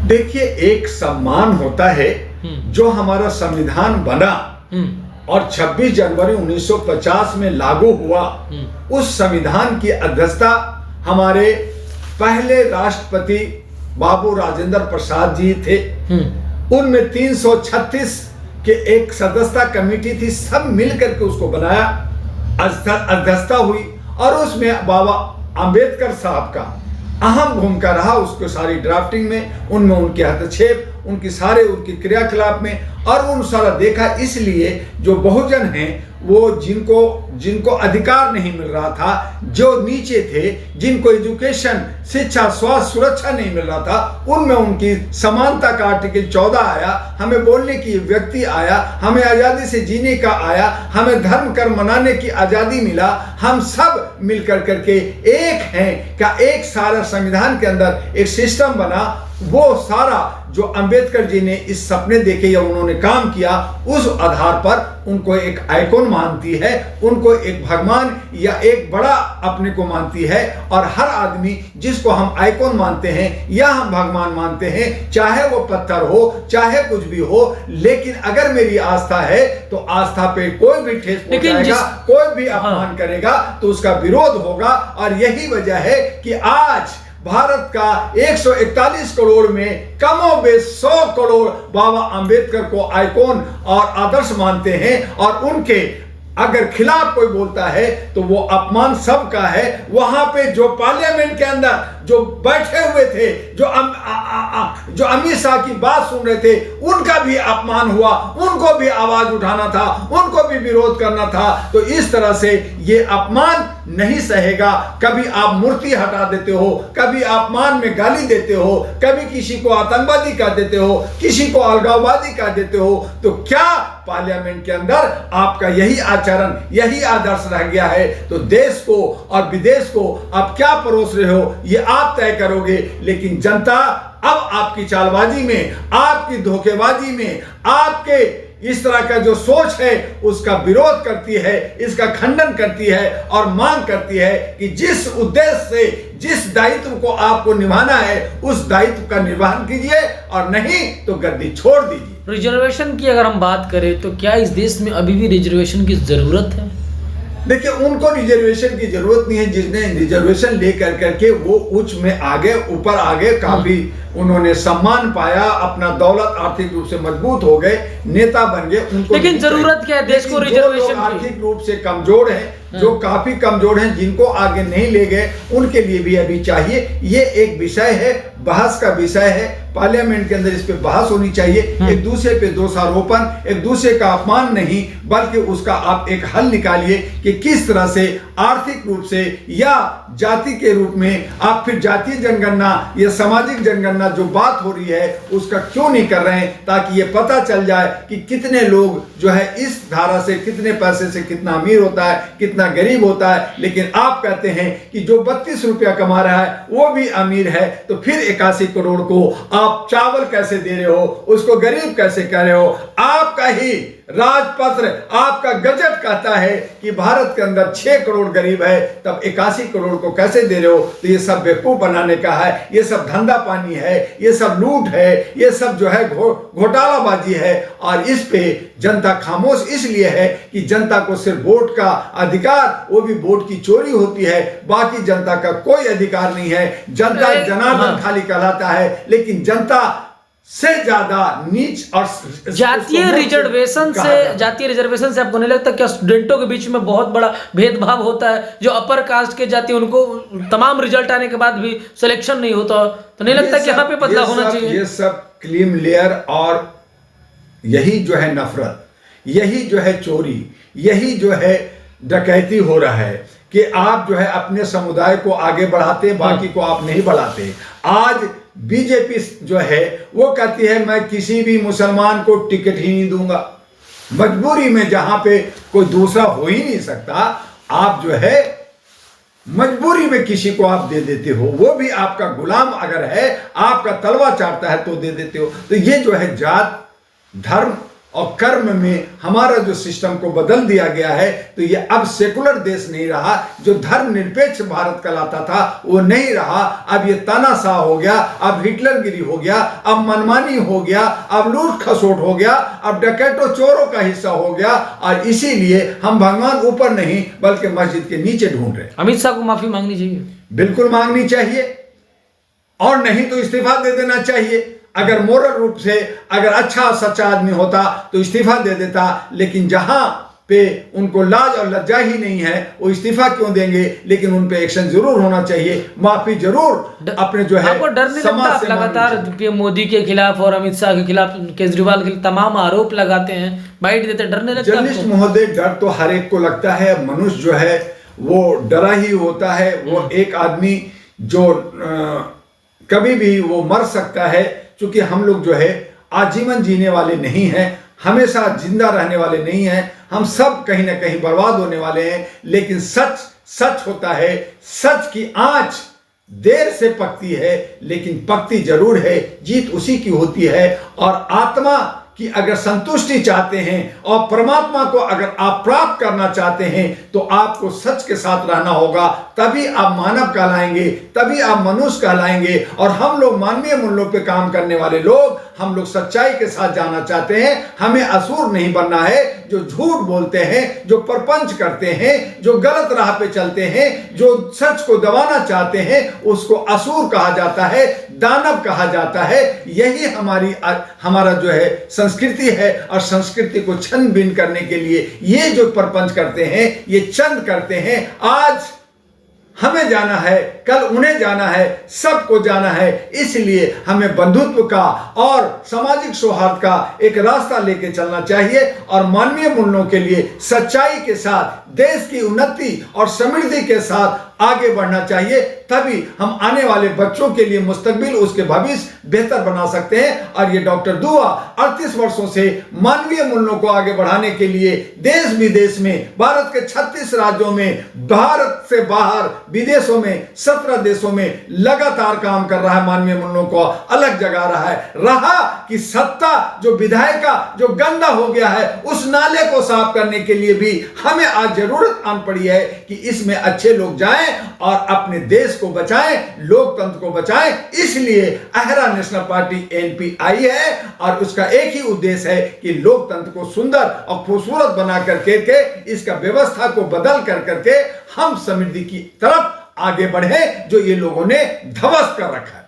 देखिए, एक सम्मान होता है जो हमारा संविधान बना और 26 जनवरी 1950 में लागू हुआ। उस संविधान की अध्यक्षता हमारे पहले राष्ट्रपति बाबू राजेंद्र प्रसाद जी थे। उनमें 336 के एक सदस्यता कमेटी थी, सब मिलकर के उसको बनाया, अध्यक्षता हुई और उसमें बाबा अंबेडकर साहब का अहम भूमिका रहा। उसको सारी ड्राफ्टिंग में, उनमें उनके हस्तक्षेप, उनकी क्रियाकलाप में, और उन सारा देखा। इसलिए जो बहुजन हैं, वो जिनको अधिकार नहीं मिल रहा था, जो नीचे थे, जिनको एजुकेशन, शिक्षा, स्वास्थ्य, सुरक्षा नहीं मिल रहा था, उनमें उनकी समानता का आर्टिकल 14 आया। हमें बोलने की व्यक्ति आया, हमें आज़ादी से जीने का आया, हमें धर्म कर्म मनाने की आज़ादी मिला। हम सब मिलकर करके एक हैं का एक सारा संविधान के अंदर एक सिस्टम बना। वो सारा जो अंबेडकर जी ने इस सपने देखे या उन्होंने काम किया, उस आधार पर उनको एक आइकॉन मानती है, उनको एक भगवान या एक बड़ा अपने को मानती है। और हर आदमी जिसको हम आइकॉन मानते हैं या हम भगवान मानते हैं, चाहे वो पत्थर हो, चाहे कुछ भी हो, लेकिन अगर मेरी आस्था है तो आस्था पे कोई भी ठेस पहुंचाएगा, कोई भी अपमान करेगा तो उसका विरोध होगा। और यही वजह है कि आज भारत का 141 करोड़ में कमोबेश 100 करोड़ बाबा अंबेडकर को आइकॉन और आदर्श मानते हैं। और उनके अगर खिलाफ कोई बोलता है तो वो अपमान सबका है। वहां पे जो पार्लियामेंट के अंदर जो बैठे हुए थे, जो अमित शाह की बात सुन रहे थे, उनका भी अपमान हुआ, उनको भी आवाज उठाना था, उनको भी विरोध करना था। तो इस तरह से ये अपमान नहीं सहेगा। कभी आप मूर्ति हटा देते हो, कभी अपमान में गाली देते हो, कभी किसी को आतंकवादी कह देते हो, किसी को अलगाववादी कह देते हो, तो क्या पार्लियामेंट के अंदर आपका यही आचरण, यही आदर्श रह गया है? तो देश को और विदेश को आप क्या परोस रहे हो, ये आप तय करोगे। लेकिन जनता अब आपकी चालबाजी में, आपकी धोखेबाजी में, आपके इस तरह का जो सोच है उसका विरोध करती है, इसका खंडन करती है और मांग करती है कि जिस उद्देश्य से, जिस दायित्व को आपको निभाना है, उस दायित्व का निर्वहन कीजिए और नहीं तो गद्दी छोड़ दीजिए। रिजर्वेशन की अगर हम बात करें तो क्या इस देश में अभी भी रिजर्वेशन की जरूरत है? देखिए, उनको रिजर्वेशन की जरूरत नहीं है जिसने रिजर्वेशन लेकर करके वो उच्च में आगे, ऊपर आगे, काफी उन्होंने सम्मान पाया, अपना दौलत आर्थिक रूप से मजबूत हो गए, नेता बन गए। उनको लेकिन जरूरत क्या है देश को रिजर्वेशन की? आर्थिक रूप से कमजोर हैं, जो काफी कमजोर हैं, जिनको आगे नहीं ले गए, उनके लिए भी अभी चाहिए। ये एक विषय है, बहस का विषय है। पार्लियामेंट के अंदर इस पे बहस होनी चाहिए। एक दूसरे पे दोषारोपण, एक दूसरे का अपमान नहीं, बल्कि उसका आप एक हल निकालिए कि किस तरह से आर्थिक रूप से या जाति के रूप में आप फिर जातीय जनगणना या सामाजिक जनगणना जो बात हो रही है उसका क्यों नहीं कर रहे हैं, ताकि ये पता चल जाए कि कितने लोग जो है इस धारा से, कितने पैसे से कितना अमीर होता है, कितना गरीब होता है। लेकिन आप कहते हैं कि जो 32 रुपया कमा रहा है वो भी अमीर है, तो फिर 81 करोड़ को आप चावल कैसे दे रहे हो, उसको गरीब कैसे कह रहे हो? आपका ही राजपत्र, आपका गजट कहता है कि भारत के अंदर 6 करोड़ गरीब है, तब 81 करोड़ को कैसे दे रहे हो? तो ये सब बेवकूफ बनाने का है, ये सब धंधा पानी है, ये सब लूट है, ये सब जो है घोटालाबाजी है। और इस पे जनता खामोश इसलिए है कि जनता को सिर्फ वोट का अधिकार, वो भी वोट की चोरी होती है, बाकी जनता का कोई अधिकार नहीं है। जनता जनार्दन खाली कहलाता है, लेकिन जनता से ज्यादा नीच और जातीय रिजर्वेशन से आपको नहीं लगता क्या स्टूडेंटों के बीच में बहुत बड़ा भेदभाव होता है? जो अपर कास्ट के जाति, उनको तमाम रिजल्ट आने के बाद भी सिलेक्शन नहीं होता, तो नहीं लगता कि यहाँ पे बदलाव होना चाहिए? ये सब क्रीम लेयर और यही जो है नफरत, यही जो है चोरी, यही जो है डकैती हो रहा है कि आप जो है अपने समुदाय को आगे बढ़ाते, बाकी को आप नहीं बढ़ाते। आज बीजेपी जो है वो कहती है मैं किसी भी मुसलमान को टिकट ही नहीं दूंगा। मजबूरी में, जहां पे कोई दूसरा हो ही नहीं सकता, आप जो है मजबूरी में किसी को आप दे देते हो, वो भी आपका गुलाम अगर है, आपका तलवा चाटता है तो दे देते हो। तो ये जो है जात, धर्म और कर्म में हमारा जो सिस्टम को बदल दिया गया है, तो ये अब सेकुलर देश नहीं रहा। जो धर्मनिरपेक्ष भारत कहलाता था वो नहीं रहा। अब ये तानाशाह हो गया, अब हिटलरगिरी हो गया, अब मनमानी हो गया, अब लूट खसोट हो गया, अब डकैतों चोरों का हिस्सा हो गया। और इसीलिए हम भगवान ऊपर नहीं बल्कि मस्जिद के नीचे ढूंढ रहे। अमित शाह को माफी मांगनी चाहिए, बिल्कुल मांगनी चाहिए, और नहीं तो इस्तीफा दे देना चाहिए। अगर मोरल रूप से अगर अच्छा सच्चा आदमी होता तो इस्तीफा दे देता, लेकिन जहां पे उनको लाज और लज्जा ही नहीं है वो इस्तीफा क्यों देंगे? लेकिन उन पे एक्शन जरूर होना चाहिए, माफी जरूर अपने जो है। आपको डर नहीं लगता आप लगातार पीएम मोदी के खिलाफ और अमित शाह के खिलाफ, केजरीवाल के तमाम आरोप लगाते हैं, बाइट देते, डर नहीं लगता? जर्नलिस्ट महोदय, डर तो हर एक को लगता है। मनुष्य जो है वो डरा ही होता है। वो एक आदमी जो कभी भी वो मर सकता है, क्योंकि हम लोग जो है आजीवन जीने वाले नहीं हैं, हमेशा जिंदा रहने वाले नहीं हैं। हम सब कहीं ना कहीं बर्बाद होने वाले हैं। लेकिन सच सच होता है। सच की आंच देर से पकती है, लेकिन पकती जरूर है। जीत उसी की होती है। और आत्मा कि अगर संतुष्टि चाहते हैं और परमात्मा को अगर आप प्राप्त करना चाहते हैं तो आपको सच के साथ रहना होगा। तभी आप मानव कहलाएंगे, तभी आप मनुष्य कहलाएंगे। और हम लोग मानवीय मूल्यों पे काम करने वाले लोग, हम लोग सच्चाई के साथ जाना चाहते हैं। हमें असुर नहीं बनना है जो झूठ बोलते हैं, जो परपंच करते हैं, जो गलत राह पे चलते हैं, जो सच को दबाना चाहते हैं, उसको असुर कहा जाता है, दानव कहा जाता है। यही हमारा जो है संस्कृति है। और संस्कृति को छन्न भिन्न करने के लिए ये जो परपंच करते हैं, ये चंद करते हैं। आज हमें जाना है, कल उन्हें जाना है, सबको जाना है। इसलिए हमें बंधुत्व का और सामाजिक सौहार्द का एक रास्ता लेके चलना चाहिए और मानवीय मूल्यों के लिए सच्चाई के साथ देश की उन्नति और समृद्धि के साथ आगे बढ़ना चाहिए। तभी हम आने वाले बच्चों के लिए मुस्तकबिल, उसके भविष्य बेहतर बना सकते हैं। और ये डॉक्टर दुआ 38 वर्षों से मानवीय मूल्यों को आगे बढ़ाने के लिए देश विदेश में, भारत के 36 राज्यों में, भारत से बाहर विदेशों में 17 देशों में लगातार काम कर रहा है। मानवीय मूल्यों को अलग जगा रहा है। रहा कि सत्ता जो विधायक का जो गंदा हो गया है, उस नाले को साफ करने के लिए भी हमें आज जरूरत आन पड़ी है कि इसमें अच्छे लोग जाएं और अपने देश को बचाएं, लोकतंत्र को बचाएं। इसलिए अहरा नेशनल पार्टी एनपी आई है और उसका एक ही उद्देश्य है कि लोकतंत्र को सुंदर और खूबसूरत बना करके इसका व्यवस्था को बदल करके हम समृद्धि की तरफ आगे बढ़े, जो ये लोगों ने ध्वस्त कर रखा है।